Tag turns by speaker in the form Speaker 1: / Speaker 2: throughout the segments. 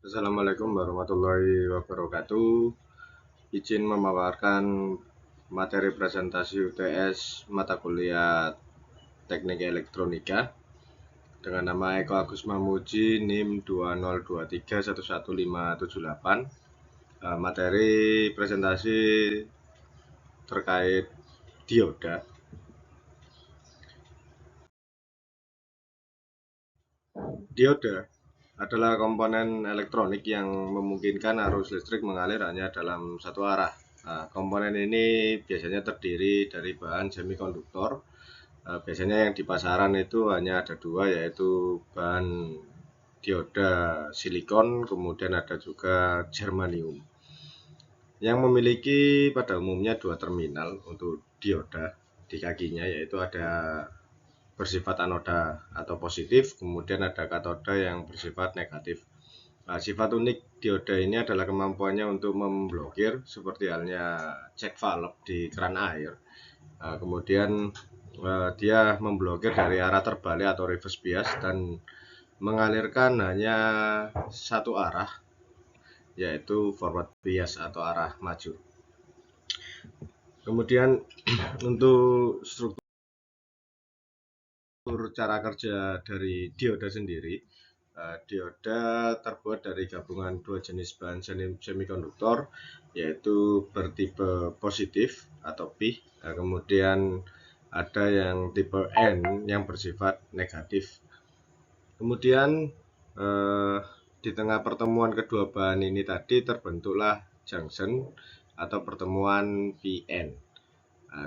Speaker 1: Assalamualaikum warahmatullahi wabarakatuh. Izin memaparkan materi presentasi UTS mata kuliah Teknik Elektronika dengan nama Eko Agus Mamuji NIM 202311578. Materi presentasi terkait dioda. Dioda adalah komponen elektronik yang memungkinkan arus listrik mengalir hanya dalam satu arah. Komponen ini biasanya terdiri dari bahan semikonduktor. Biasanya yang di pasaran itu hanya ada dua, yaitu bahan dioda silikon, kemudian ada juga germanium, yang memiliki pada umumnya dua terminal untuk dioda di kakinya, yaitu ada bersifat anoda atau positif, kemudian ada katoda yang bersifat negatif. Sifat unik dioda ini adalah kemampuannya untuk memblokir seperti halnya cek valve di keran air. Kemudian dia memblokir dari arah terbalik atau reverse bias dan mengalirkan hanya satu arah, yaitu forward bias atau arah maju. Kemudian untuk struktur cara kerja dari dioda sendiri, dioda terbuat dari gabungan dua jenis bahan semikonduktor, yaitu bertipe positif atau P, kemudian ada yang tipe N yang bersifat negatif. Kemudian di tengah pertemuan kedua bahan ini tadi terbentuklah junction atau pertemuan PN.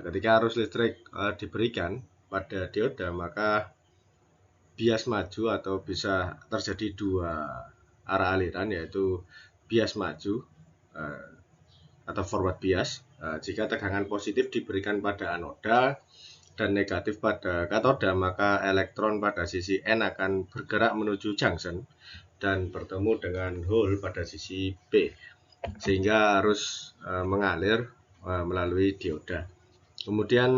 Speaker 1: Ketika arus listrik diberikan pada dioda, maka bias maju atau bisa terjadi dua arah aliran, yaitu bias maju atau forward bias jika tegangan positif diberikan pada anoda dan negatif pada katoda, maka elektron pada sisi N akan bergerak menuju junction dan bertemu dengan hole pada sisi B, sehingga arus mengalir melalui dioda. Kemudian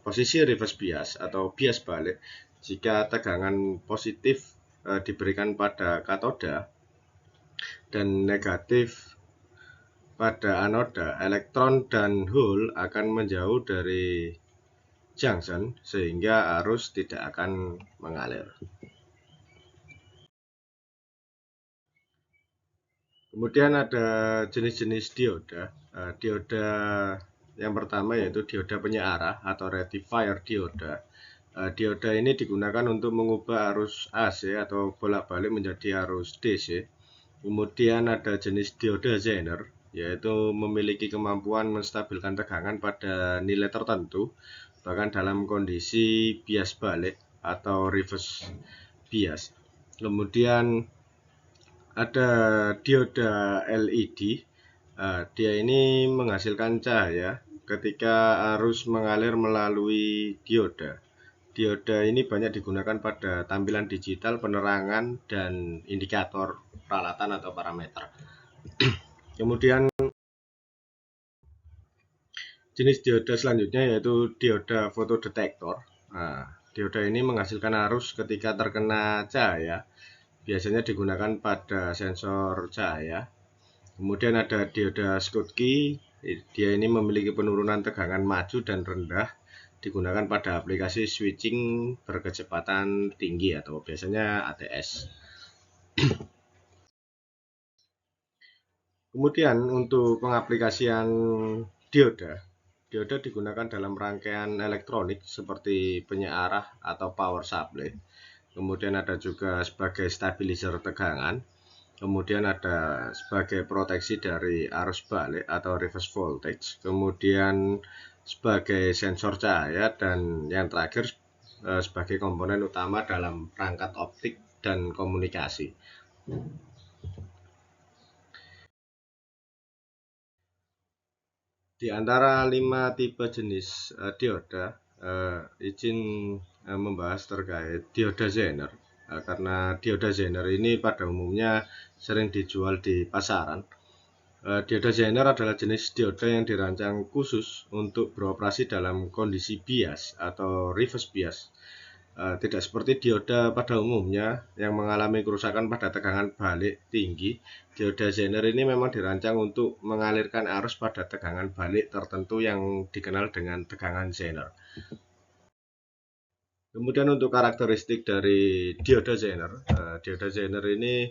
Speaker 1: posisi reverse bias atau bias balik, jika tegangan positif diberikan pada katoda dan negatif pada anoda, elektron dan hole akan menjauh dari junction sehingga arus tidak akan mengalir. Kemudian ada jenis-jenis dioda. Dioda yang pertama yaitu dioda penyearah atau rectifier dioda. Dioda ini digunakan untuk mengubah arus AC atau bolak-balik menjadi arus DC. Kemudian ada jenis dioda Zener, yaitu memiliki kemampuan menstabilkan tegangan pada nilai tertentu, bahkan dalam kondisi bias balik atau reverse bias. Kemudian ada dioda LED. Dia ini menghasilkan cahaya ketika arus mengalir melalui dioda. Dioda ini banyak digunakan pada tampilan digital, penerangan, dan indikator peralatan atau parameter. Kemudian jenis dioda selanjutnya yaitu dioda fotodetektor. Dioda ini menghasilkan arus ketika terkena cahaya, biasanya digunakan pada sensor cahaya. Kemudian ada dioda Schottky. Dia ini memiliki penurunan tegangan maju dan rendah, digunakan pada aplikasi switching berkecepatan tinggi atau biasanya ATS. Kemudian untuk pengaplikasian dioda digunakan dalam rangkaian elektronik seperti penyearah atau power supply. Kemudian ada juga sebagai stabilizer tegangan. Kemudian ada sebagai proteksi dari arus balik atau reverse voltage. Kemudian sebagai sensor cahaya, dan yang terakhir sebagai komponen utama dalam perangkat optik dan komunikasi. Di antara 5 tipe jenis dioda, izin membahas terkait dioda Zener, karena dioda Zener ini pada umumnya sering dijual di pasaran. Dioda Zener adalah jenis dioda yang dirancang khusus untuk beroperasi dalam kondisi bias atau reverse bias. Tidak seperti dioda pada umumnya yang mengalami kerusakan pada tegangan balik tinggi. Dioda Zener ini memang dirancang untuk mengalirkan arus pada tegangan balik tertentu yang dikenal dengan tegangan Zener. Kemudian untuk karakteristik dari dioda Zener ini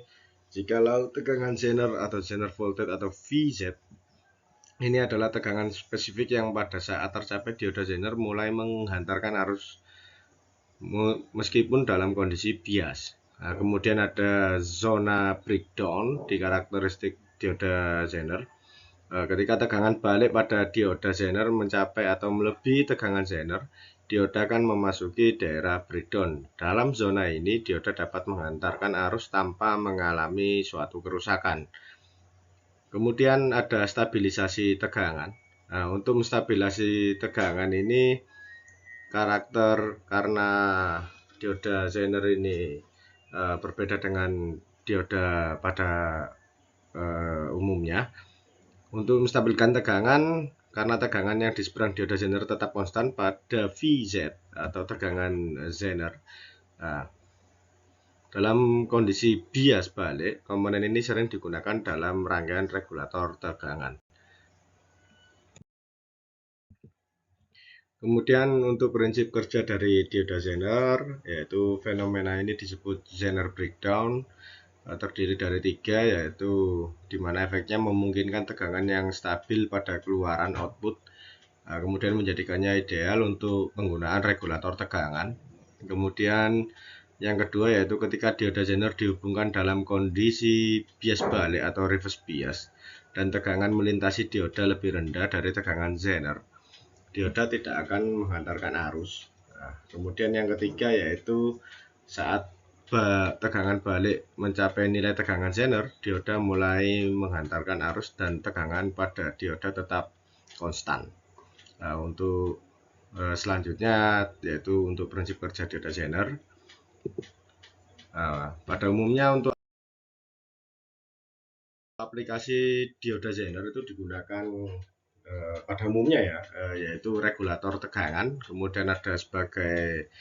Speaker 1: jikalau tegangan Zener atau Zener voltage atau VZ ini adalah tegangan spesifik yang pada saat tercapai dioda Zener mulai menghantarkan arus meskipun dalam kondisi bias. Nah, kemudian ada zona breakdown di karakteristik dioda Zener. Ketika tegangan balik pada dioda Zener mencapai atau melebihi tegangan Zener, dioda akan memasuki daerah breakdown. Dalam zona ini, dioda dapat menghantarkan arus tanpa mengalami suatu kerusakan. Kemudian ada stabilisasi tegangan. Nah, untuk menstabilisasi tegangan ini karena dioda Zener ini berbeda dengan dioda pada umumnya. Untuk menstabilkan tegangan, karena tegangan yang di seberang dioda Zener tetap konstan pada VZ atau tegangan Zener. Nah, dalam kondisi bias balik, komponen ini sering digunakan dalam rangkaian regulator tegangan. Kemudian untuk prinsip kerja dari dioda Zener, yaitu fenomena ini disebut Zener breakdown, terdiri dari 3, yaitu di mana efeknya memungkinkan tegangan yang stabil pada keluaran output, kemudian menjadikannya ideal untuk penggunaan regulator tegangan. Kemudian yang kedua yaitu ketika dioda Zener dihubungkan dalam kondisi bias balik atau reverse bias dan tegangan melintasi dioda lebih rendah dari tegangan Zener, dioda tidak akan menghantarkan arus. Nah, kemudian yang ketiga yaitu saat tegangan balik mencapai nilai tegangan Zener, dioda mulai menghantarkan arus dan tegangan pada dioda tetap konstan. Nah, untuk selanjutnya yaitu untuk prinsip kerja dioda Zener. Pada umumnya untuk aplikasi dioda Zener itu digunakan pada umumnya yaitu regulator tegangan, kemudian ada sebagai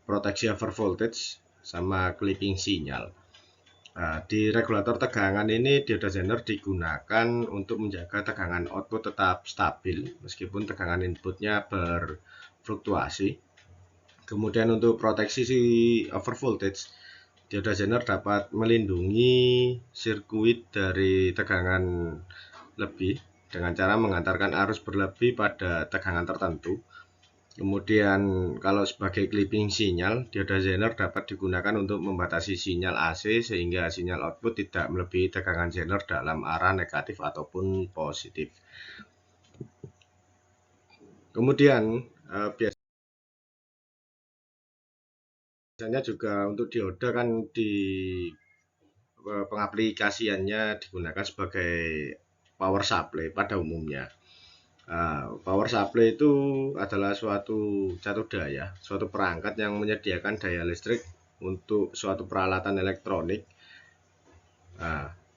Speaker 1: proteksi over voltage sama clipping sinyal. Nah, di regulator tegangan ini dioda Zener digunakan untuk menjaga tegangan output tetap stabil meskipun tegangan inputnya berfluktuasi. Kemudian untuk proteksi over voltage, dioda Zener dapat melindungi sirkuit dari tegangan lebih dengan cara mengantarkan arus berlebih pada tegangan tertentu. Kemudian kalau sebagai clipping sinyal, dioda Zener dapat digunakan untuk membatasi sinyal AC sehingga sinyal output tidak melebihi tegangan Zener dalam arah negatif ataupun positif. Kemudian biasanya juga untuk dioda kan di pengaplikasiannya digunakan sebagai power supply pada umumnya. Power supply itu adalah suatu daya, suatu perangkat yang menyediakan daya listrik untuk suatu peralatan elektronik.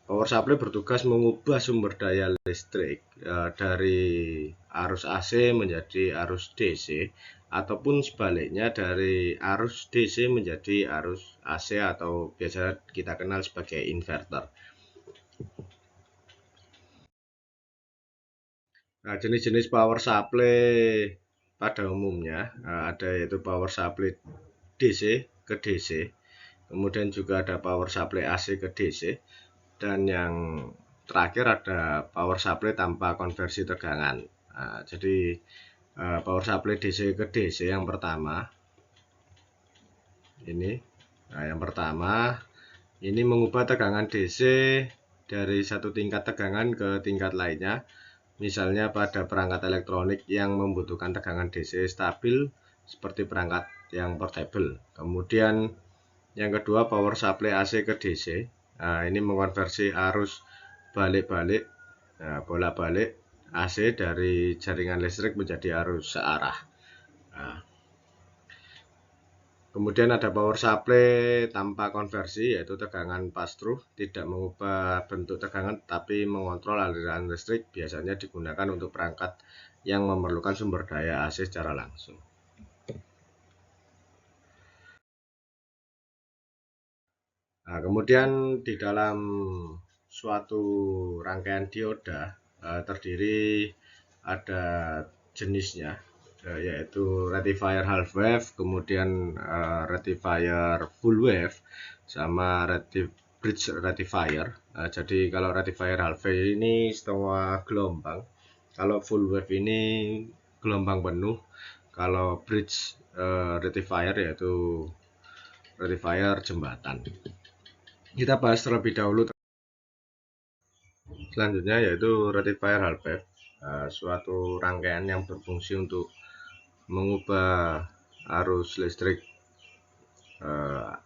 Speaker 1: Power supply bertugas mengubah sumber daya listrik dari arus AC menjadi arus DC ataupun sebaliknya dari arus DC menjadi arus AC atau biasa kita kenal sebagai inverter. Nah, jenis-jenis power supply pada umumnya ada yaitu power supply DC ke DC, kemudian juga ada power supply AC ke DC, dan yang terakhir ada power supply tanpa konversi tegangan. Nah, jadi power supply DC ke DC yang pertama ini, yang pertama ini mengubah tegangan DC dari satu tingkat tegangan ke tingkat lainnya. Misalnya pada perangkat elektronik yang membutuhkan tegangan DC stabil seperti perangkat yang portable. Kemudian yang kedua power supply AC ke DC. Nah, ini mengonversi arus balik-balik, bolak-balik AC dari jaringan listrik menjadi arus searah. Nah, kemudian ada power supply tanpa konversi yaitu tegangan pass-through, tidak mengubah bentuk tegangan tapi mengontrol aliran listrik, biasanya digunakan untuk perangkat yang memerlukan sumber daya AC secara langsung. Nah, kemudian di dalam suatu rangkaian dioda terdiri ada jenisnya, yaitu rectifier half wave, kemudian rectifier full wave, sama bridge rectifier. Jadi kalau rectifier half wave ini setengah gelombang, kalau full wave ini gelombang penuh, kalau bridge rectifier yaitu rectifier jembatan. Kita bahas terlebih dahulu selanjutnya, yaitu rectifier half wave, suatu rangkaian yang berfungsi untuk mengubah arus listrik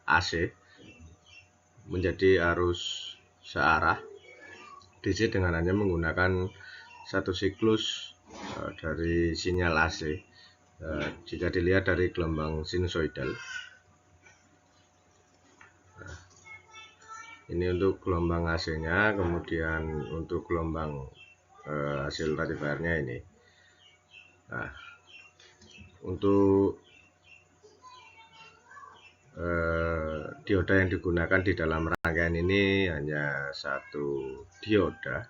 Speaker 1: AC menjadi arus searah DC dengan hanya menggunakan satu siklus dari sinyal AC. Jika dilihat dari gelombang sinusoidal, ini untuk gelombang AC-nya, kemudian untuk gelombang hasil rectifiernya ini. Nah, untuk dioda yang digunakan di dalam rangkaian ini hanya satu dioda.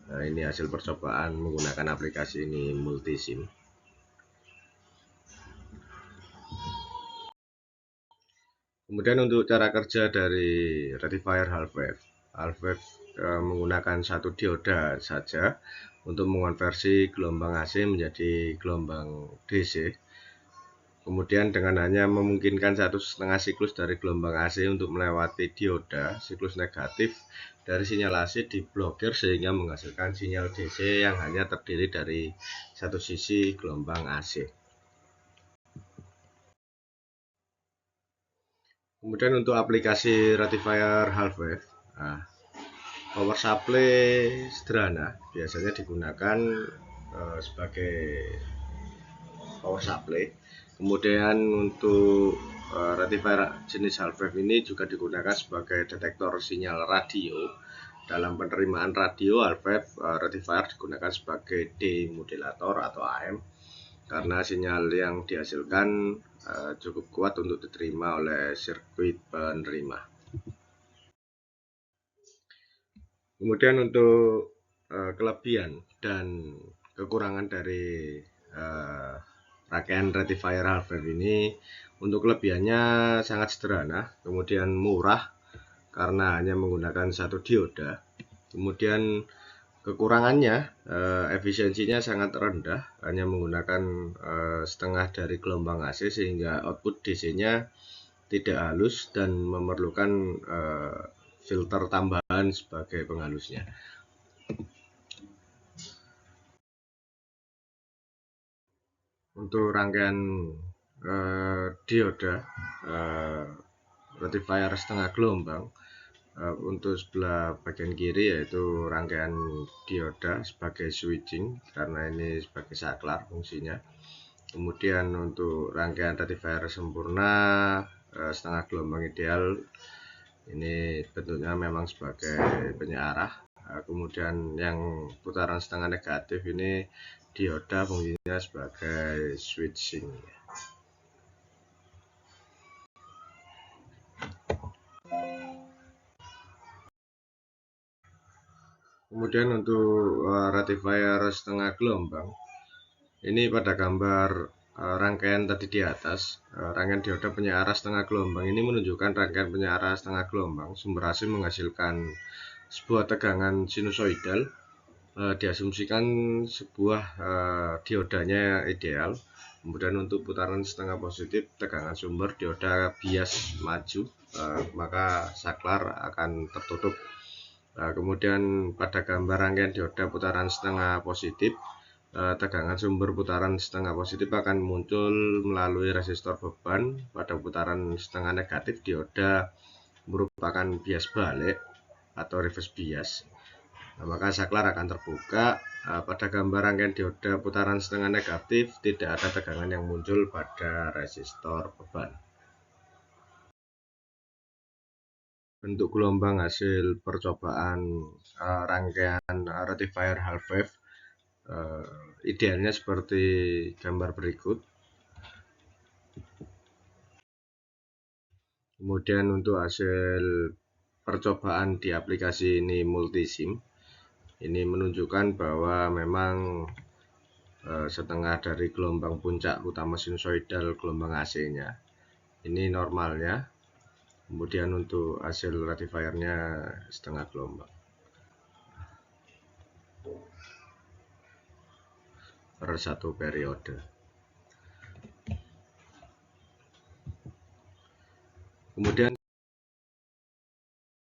Speaker 1: Nah, ini hasil percobaan menggunakan aplikasi ini multisim. Kemudian untuk cara kerja dari rectifier half wave menggunakan satu dioda saja untuk mengonversi gelombang AC menjadi gelombang DC. Kemudian dengan hanya memungkinkan 1,5 siklus dari gelombang AC untuk melewati dioda, siklus negatif dari sinyal AC diblokir sehingga menghasilkan sinyal DC yang hanya terdiri dari satu sisi gelombang AC. Kemudian untuk aplikasi rectifier half wave, power supply sederhana biasanya digunakan sebagai power supply. Kemudian untuk rectifier jenis half wave ini juga digunakan sebagai detektor sinyal radio. Dalam penerimaan radio, half wave rectifier digunakan sebagai demodulator atau AM karena sinyal yang dihasilkan cukup kuat untuk diterima oleh sirkuit penerima. Kemudian untuk kelebihan dan kekurangan dari rangkaian rectifier half wave ini, untuk kelebihannya sangat sederhana, kemudian murah karena hanya menggunakan satu dioda. Kemudian kekurangannya, efisiensinya sangat rendah, hanya menggunakan setengah dari gelombang AC sehingga output DC-nya tidak halus dan memerlukan filter tambahan sebagai penghalusnya. Untuk rangkaian dioda rectifier setengah gelombang, untuk sebelah bagian kiri yaitu rangkaian dioda sebagai switching karena ini sebagai saklar fungsinya. Kemudian untuk rangkaian rectifier sempurna setengah gelombang ideal, ini bentuknya memang sebagai penyearah. Kemudian yang putaran setengah negatif ini dioda fungsinya sebagai switching. Kemudian untuk rectifier setengah gelombang, ini pada gambar rangkaian tadi di atas, rangkaian dioda penyearah setengah gelombang ini menunjukkan rangkaian penyearah setengah gelombang sumber AC menghasilkan sebuah tegangan sinusoidal. Diasumsikan sebuah diodanya ideal. Kemudian untuk putaran setengah positif tegangan sumber dioda bias maju, maka saklar akan tertutup. Kemudian pada gambar rangkaian dioda putaran setengah positif, tegangan sumber putaran setengah positif akan muncul melalui resistor beban. Pada putaran setengah negatif, dioda merupakan bias balik atau reverse bias. Nah, maka saklar akan terbuka. Pada gambar rangkaian dioda putaran setengah negatif, tidak ada tegangan yang muncul pada resistor beban. Bentuk gelombang hasil percobaan rangkaian rectifier half wave idealnya seperti gambar berikut. Kemudian untuk hasil percobaan di aplikasi ini multisim. Ini menunjukkan bahwa memang setengah dari gelombang puncak utama sinusoidal gelombang AC-nya. Ini normalnya. Kemudian untuk hasil rectifiernya setengah gelombang per satu periode. Kemudian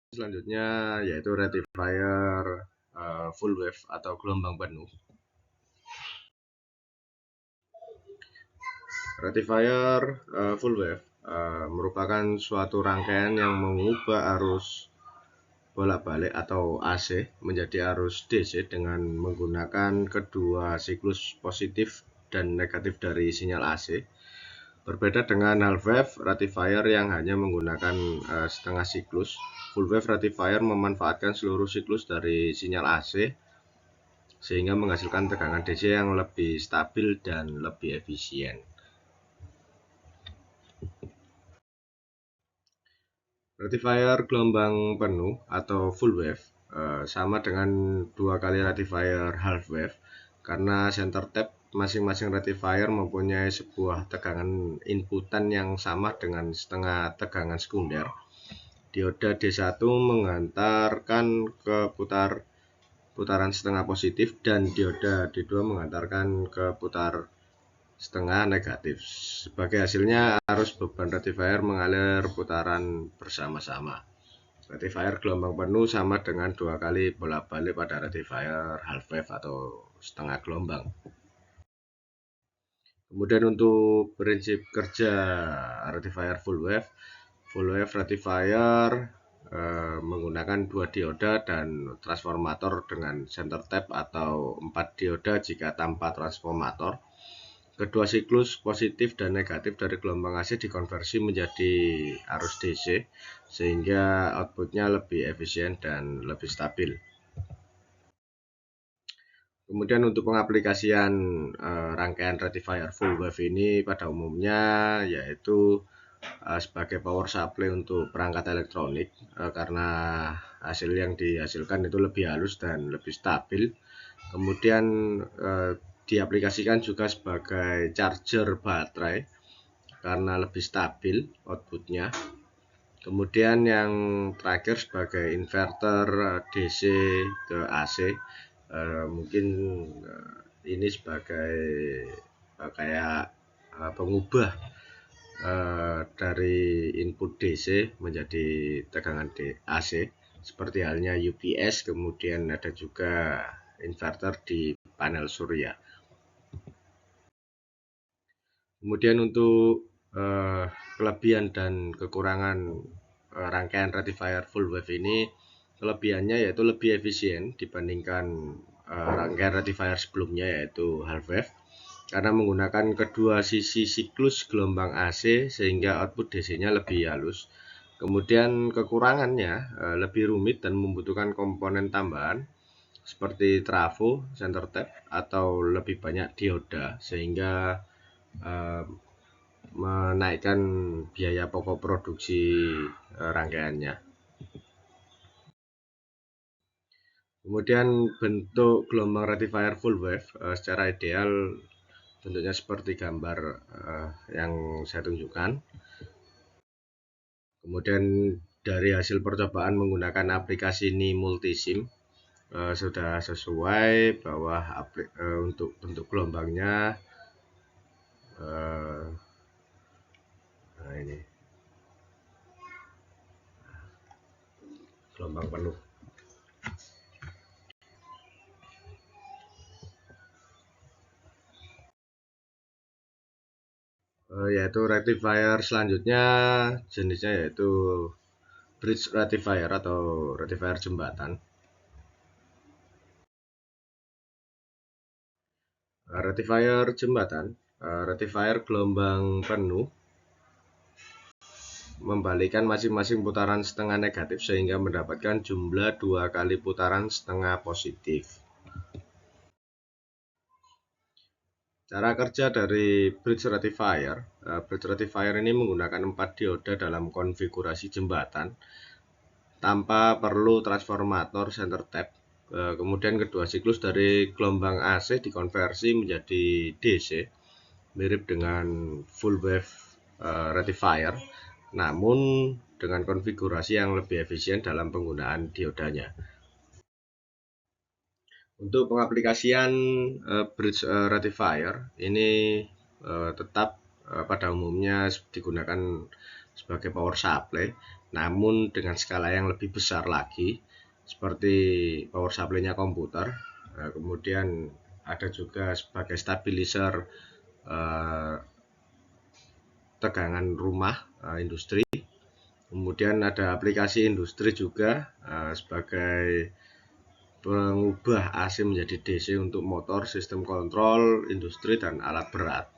Speaker 1: selanjutnya yaitu rectifier full wave atau gelombang penuh. Rectifier full wave merupakan suatu rangkaian yang mengubah arus bolak-balik atau AC menjadi arus DC dengan menggunakan kedua siklus positif dan negatif dari sinyal AC. Berbeda dengan half wave rectifier yang hanya menggunakan setengah siklus, full wave rectifier memanfaatkan seluruh siklus dari sinyal AC sehingga menghasilkan tegangan DC yang lebih stabil dan lebih efisien. Rectifier gelombang penuh atau full wave sama dengan dua kali rectifier half wave karena center tap masing-masing rectifier mempunyai sebuah tegangan inputan yang sama dengan setengah tegangan sekunder. Dioda D1 mengantarkan ke putaran setengah positif dan dioda D2 mengantarkan ke putar setengah negatif. Sebagai hasilnya arus beban rectifier mengalir putaran bersama-sama. Rectifier gelombang penuh sama dengan dua kali bolak-balik pada rectifier half wave atau setengah gelombang. Kemudian untuk prinsip kerja rectifier full wave rectifier menggunakan dua dioda dan transformator dengan center tap atau 4 dioda jika tanpa transformator. Kedua siklus positif dan negatif dari gelombang AC dikonversi menjadi arus DC sehingga outputnya lebih efisien dan lebih stabil. Kemudian untuk pengaplikasian rangkaian rectifier full wave ini pada umumnya yaitu sebagai power supply untuk perangkat elektronik karena hasil yang dihasilkan itu lebih halus dan lebih stabil. Kemudian diaplikasikan juga sebagai charger baterai karena lebih stabil outputnya. Kemudian yang terakhir sebagai inverter DC ke AC, mungkin ini sebagai kayak pengubah dari input DC menjadi tegangan AC seperti halnya UPS. Kemudian ada juga inverter di panel surya. Kemudian untuk kelebihan dan kekurangan rangkaian rectifier full wave ini, kelebihannya yaitu lebih efisien dibandingkan rangkaian rectifier sebelumnya yaitu half wave karena menggunakan kedua sisi siklus gelombang AC sehingga output DC-nya lebih halus. Kemudian kekurangannya lebih rumit dan membutuhkan komponen tambahan seperti trafo, center tap atau lebih banyak dioda sehingga menaikkan biaya pokok produksi rangkaiannya. Kemudian bentuk gelombang rectifier full wave secara ideal bentuknya seperti gambar yang saya tunjukkan. Kemudian dari hasil percobaan menggunakan aplikasi ini multisim sudah sesuai bahwa untuk bentuk gelombangnya nah ini gelombang penuh. Yaitu rectifier selanjutnya jenisnya yaitu bridge rectifier atau rectifier jembatan. Rectifier jembatan, rectifier gelombang penuh membalikan masing-masing putaran setengah negatif sehingga mendapatkan jumlah 2 kali putaran setengah positif. Cara kerja dari bridge rectifier ini menggunakan 4 dioda dalam konfigurasi jembatan. tanpa perlu transformator center tap. Kemudian kedua siklus dari gelombang AC dikonversi menjadi DC, mirip dengan full wave rectifier, namun dengan konfigurasi yang lebih efisien dalam penggunaan diodanya. Untuk pengaplikasian bridge rectifier ini tetap pada umumnya digunakan sebagai power supply, namun dengan skala yang lebih besar lagi, seperti power supply-nya komputer. Kemudian ada juga sebagai stabilizer tegangan rumah industri. Kemudian ada aplikasi industri juga sebagai pengubah AC menjadi DC untuk motor, sistem kontrol, industri, dan alat berat.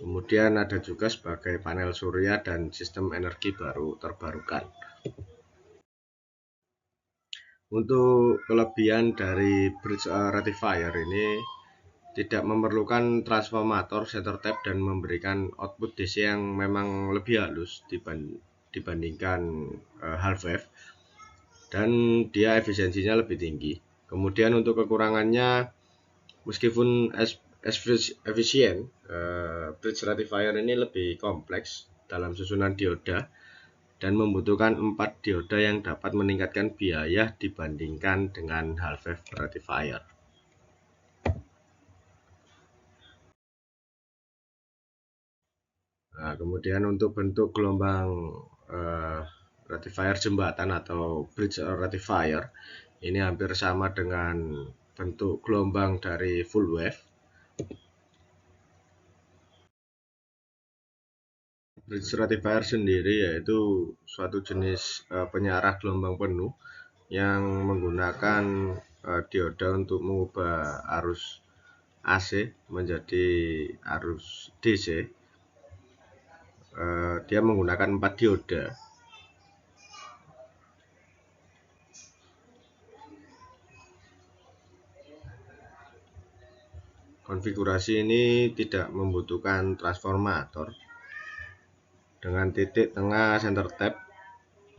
Speaker 1: Kemudian ada juga sebagai panel surya dan sistem energi baru terbarukan. Untuk kelebihan dari bridge rectifier ini tidak memerlukan transformator center tap dan memberikan output DC yang memang lebih halus dibandingkan half wave, dan dia efisiensinya lebih tinggi. Kemudian untuk kekurangannya, meskipun efisien, bridge rectifier ini lebih kompleks dalam susunan dioda dan membutuhkan 4 dioda yang dapat meningkatkan biaya dibandingkan dengan half wave rectifier. Nah, kemudian untuk bentuk gelombang rectifier jembatan atau bridge rectifier ini hampir sama dengan bentuk gelombang dari full wave. Bridge rectifier sendiri yaitu suatu jenis penyarah gelombang penuh yang menggunakan dioda untuk mengubah arus AC menjadi arus DC. Dia menggunakan 4 dioda. Konfigurasi ini tidak membutuhkan transformator. Dengan titik tengah center tap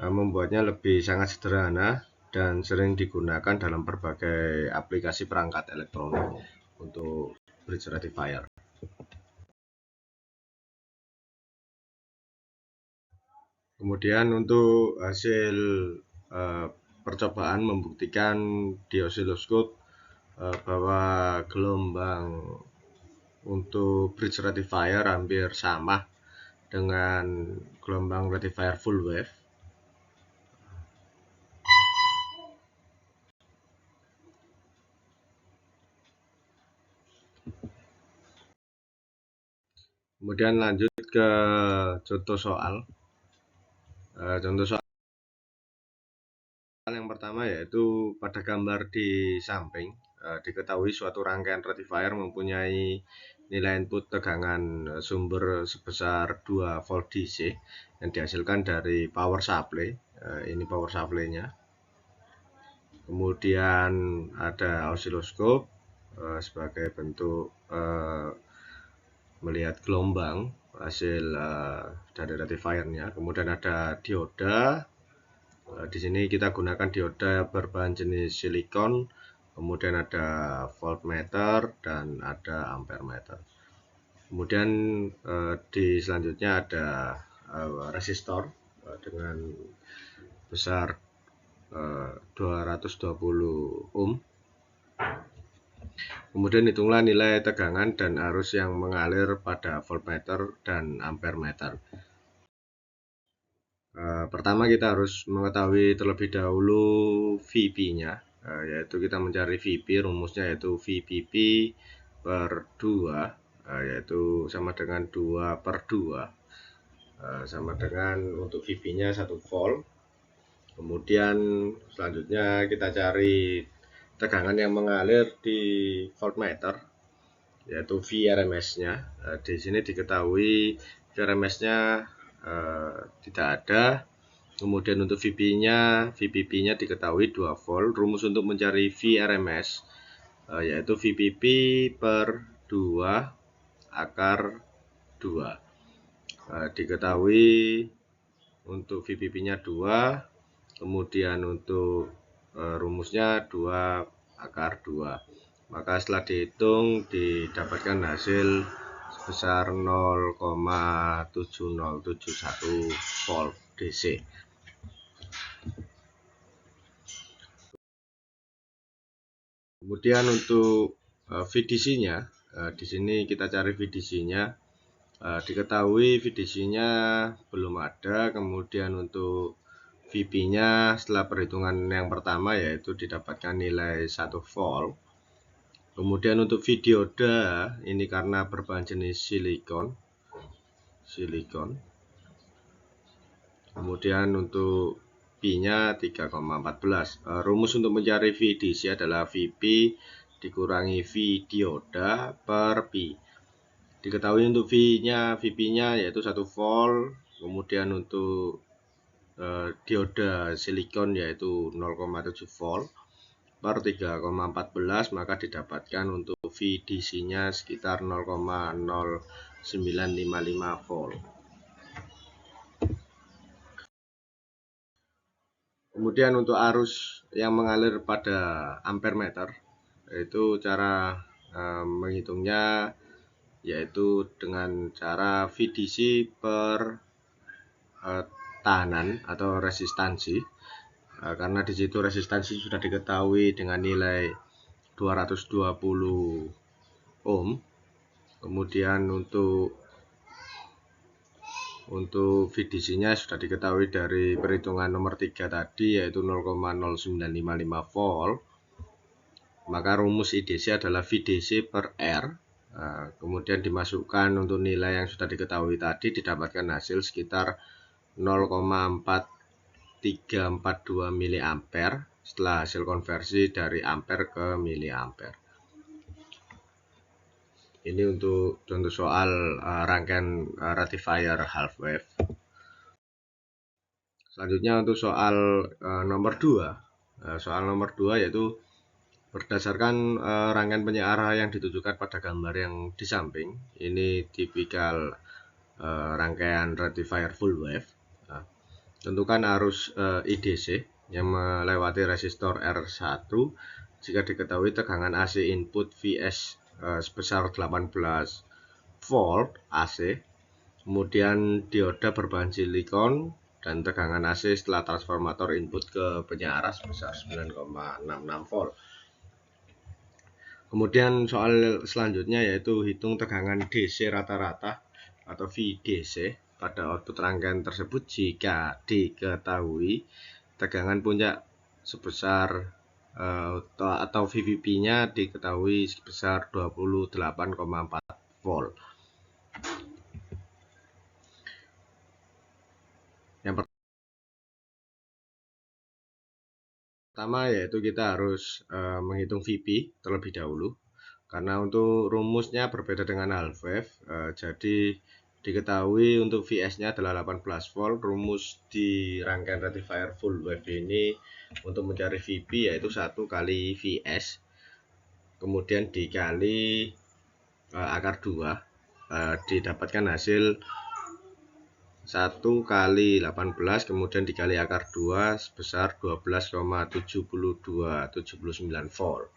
Speaker 1: membuatnya lebih sangat sederhana dan sering digunakan dalam berbagai aplikasi perangkat elektronik untuk bridge rectifier. Kemudian untuk hasil percobaan membuktikan di osiloskop bahwa gelombang untuk bridge rectifier hampir sama dengan gelombang rectifier full wave. Kemudian lanjut ke contoh soal. Contoh soal yang pertama yaitu pada gambar di samping diketahui suatu rangkaian rectifier mempunyai nilai input tegangan sumber sebesar 2 volt DC yang dihasilkan dari power supply. Ini power supply-nya. Kemudian ada osiloskop sebagai bentuk melihat gelombang hasil dari rectifier-nya. Kemudian ada dioda. Di sini kita gunakan dioda berbahan jenis silikon. Kemudian ada voltmeter dan ada ampermeter. Kemudian di selanjutnya ada resistor dengan besar 220 ohm. Kemudian hitunglah nilai tegangan dan arus yang mengalir pada voltmeter dan ampermeter. Pertama kita harus mengetahui terlebih dahulu VP-nya, yaitu kita mencari VP, rumusnya yaitu VPP per 2, yaitu sama dengan 2 per 2, sama dengan untuk VP-nya 1 volt. Kemudian selanjutnya kita cari tegangan yang mengalir di voltmeter, yaitu VRMS-nya. Di sini diketahui VRMS-nya tidak ada. Kemudian untuk VPP-nya diketahui 2 volt. Rumus untuk mencari VRMS yaitu VPP per 2 akar 2. Diketahui untuk VPP-nya 2, kemudian untuk rumusnya 2 akar 2. Maka setelah dihitung didapatkan hasil sebesar 0,7071 volt DC. Kemudian untuk VDC-nya, di sini kita cari VDC-nya. Diketahui VDC-nya belum ada. Kemudian untuk VP-nya setelah perhitungan yang pertama yaitu didapatkan nilai 1 volt. Kemudian untuk V dioda ini karena berbahan jenis silikon. Kemudian untuk P-nya 3,14. Rumus untuk mencari VDC adalah VP dikurangi V dioda per P. Diketahui untuk VP-nya yaitu 1 volt. Kemudian untuk dioda silikon yaitu 0,7 volt per 3,14, maka didapatkan untuk VDC-nya sekitar 0,0955 volt. Kemudian untuk arus yang mengalir pada ampere meter, itu cara menghitungnya yaitu dengan cara VDC per tahanan atau resistansi. Karena di situ resistansi sudah diketahui dengan nilai 220 ohm. Kemudian untuk VDC-nya sudah diketahui dari perhitungan nomor 3 tadi yaitu 0,0955 volt. Maka rumus IDC adalah VDC per R. Kemudian dimasukkan untuk nilai yang sudah diketahui tadi, didapatkan hasil sekitar 0,4342 miliampere setelah hasil konversi dari ampere ke miliampere. Ini untuk contoh soal rangkaian rectifier half wave. Selanjutnya untuk soal nomor 2. Soal nomor 2 yaitu berdasarkan rangkaian penyearah yang ditujukan pada gambar yang di samping. Ini tipikal rangkaian rectifier full wave. Tentukan arus IDC yang melewati resistor R1 jika diketahui tegangan AC input Vs sebesar 18 volt AC. Kemudian dioda berbahan silikon dan tegangan AC setelah transformator input ke penyearah sebesar 9,66 volt. Kemudian soal selanjutnya yaitu hitung tegangan DC rata-rata atau VDC pada output rangkaian tersebut jika diketahui tegangan puncak sebesar atau VVP-nya diketahui sebesar 28,4 volt. Yang pertama yaitu kita harus menghitung VP terlebih dahulu, karena untuk rumusnya berbeda dengan half wave. Jadi diketahui untuk Vs-nya adalah 18 volt. Rumus di rangkaian rectifier full wave ini untuk mencari VP yaitu 1 kali Vs kemudian dikali akar 2, didapatkan hasil 1 kali 18 kemudian dikali akar 2 sebesar 12,7279 volt.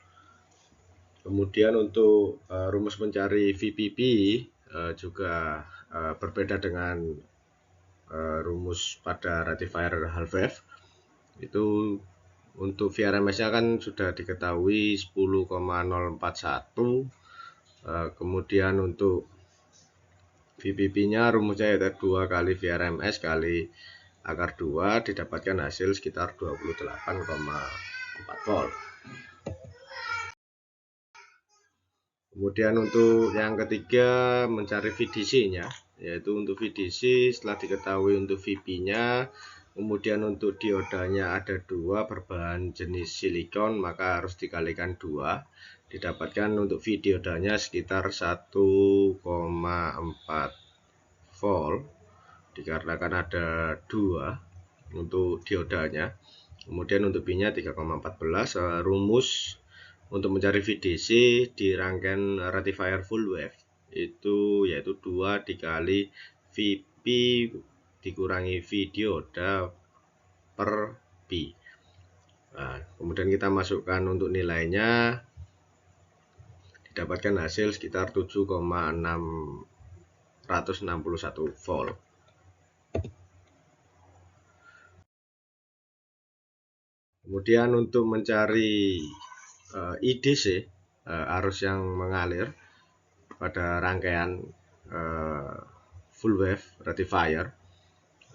Speaker 1: Kemudian untuk rumus mencari VPP juga berbeda dengan rumus pada rectifier half wave. Itu untuk VRMS-nya kan sudah diketahui 10,041. Kemudian untuk VPP-nya rumusnya yaitu 2 kali VRMS kali akar 2, didapatkan hasil sekitar 28,4 volt. Kemudian untuk yang ketiga mencari VDC-nya, yaitu untuk VDC setelah diketahui untuk VP-nya, kemudian untuk diodanya ada 2 berbahan jenis silikon, maka harus dikalikan 2, didapatkan untuk V diodanya sekitar 1,4 volt dikarenakan ada 2 untuk diodanya. Kemudian untuk P-nya 3,14. Rumus untuk mencari VDC di rangkaian rectifier full wave itu yaitu 2 dikali VP dikurangi V dioda per Pi. Nah, kemudian kita masukkan untuk nilainya, didapatkan hasil sekitar 7,661 volt. Kemudian untuk mencari IDC, arus yang mengalir pada rangkaian full wave rectifier,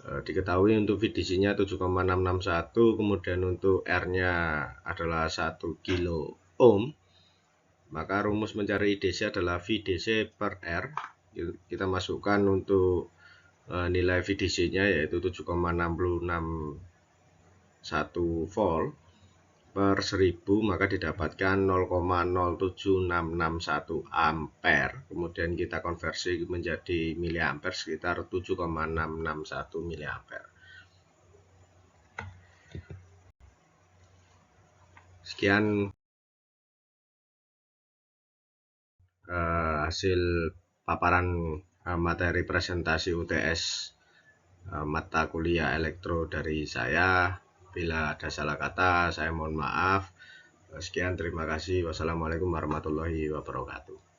Speaker 1: diketahui untuk VDC-nya 7,661, kemudian untuk R-nya adalah 1 kilo ohm, maka rumus mencari IDC adalah VDC per R. Kita masukkan untuk nilai VDC-nya yaitu 7,661 volt per 1000, maka didapatkan 0,07661 ampere. Kemudian kita konversi menjadi miliampere sekitar 7,661 miliampere. Sekian hasil paparan materi presentasi UTS mata kuliah elektro dari saya. Bila ada salah kata, saya mohon maaf. Sekian, terima kasih. Wassalamualaikum warahmatullahi wabarakatuh.